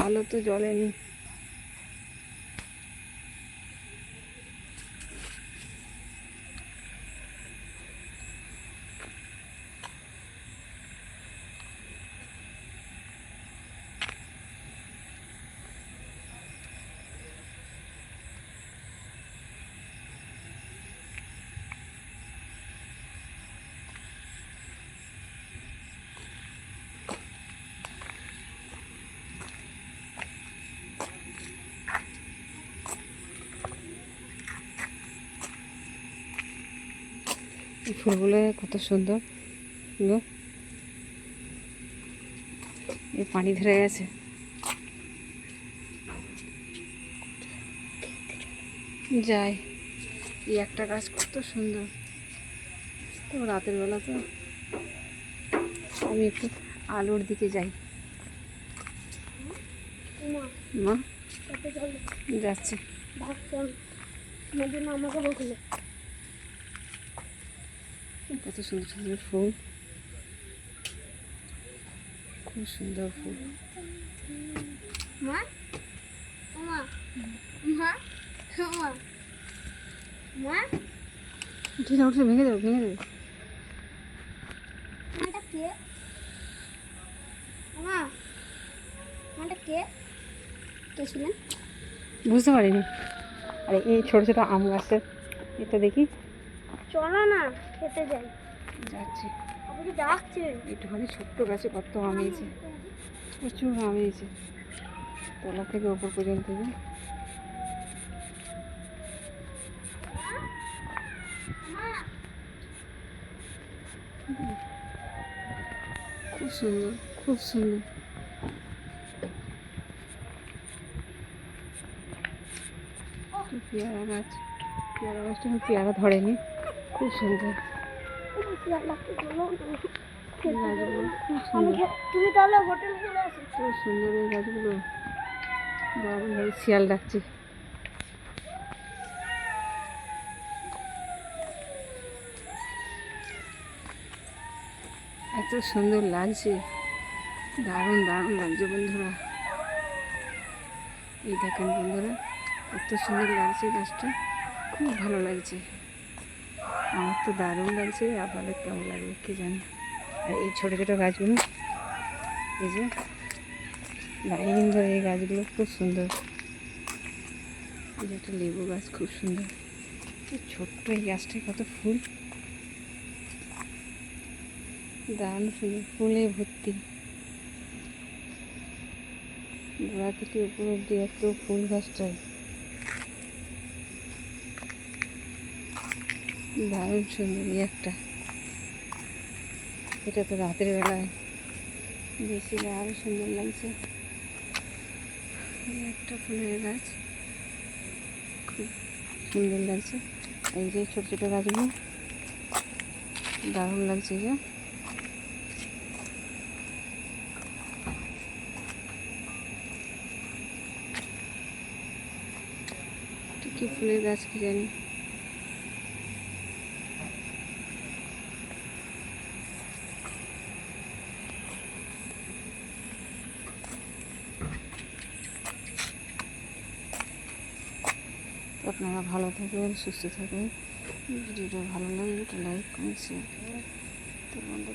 আলো তো জ্বলেনি। এই ফুলগুলো কত সুন্দর, এই পানি ধরে গেছে। যাই, এই একটা গাছ কত সুন্দর। তো রাতের বেলা তো আমি একটু আলোর দিকে যাই। মা যাচ্ছে, কত সুন্দর সুন্দর ফুল, খুব সুন্দর ফুল। উঠে ভেঙে দেবো, ভেঙে দেবো। বুঝতে পারিনি। আরে এই ছোট ছোট আম গাছের এটা দেখি। চলো না খেতে যাই। যাচ্ছি। আপনি ডাকছে। একটুখানি ছোট্ট গাছে কত আম হয়েছে, প্রচুর আম হয়েছে, তলা থেকে ওপর পর্যন্ত। খুব সুন্দর, খুব সুন্দর। পেয়ারা গাছ, পেয়ারা গাছটা পেয়ারা ধরেনি, খুব সুন্দর। গাছগুলো খুব সুন্দর, তুমি তাহলে হোটেল চলে আসো। খুব সুন্দর এই গাছগুলো। দারুণ, শিয়াল ডাকছে। এত সুন্দর লাগছে, দারুণ দারুণ লাগছে বন্ধুরা। এই দেখেন বন্ধুরা, কত সুন্দর লাগছে গাছটা, খুব ভালো লাগছে। আমার তো দারুণ লাগছে, আপনাদের কেমন লাগবে কি জানি। আর এই ছোটো ছোটো গাছগুলো, এই যে লাইন ধরে এই গাছগুলো খুব সুন্দর। এই যে একটা লেবু গাছ, খুব সুন্দর। ছোট্ট এই গাছটায় কত ফুল, দারুণ সুন্দর, ফুলে ভর্তি। গোড়া থেকে উপর অব্দি এত ফুল গাছটায়, দারুণ সুন্দর। এই একটা, এটা তো রাতের বেলায় বেশি আরও সুন্দর লাগছে। এই একটা ফুলের গাছ, খুব সুন্দর লাগছে। এই যে ছোটো ছোটো গাছগুলো দারুণ লাগছে। যে কি ফুলের গাছ কি জানি। আপনারা ভালো থাকবেন, সুস্থ থাকবেন। ভিডিওটা ভালো লাগলে একটা লাইক কমেন্ট শেয়ার করবেন। তো বন্ধু।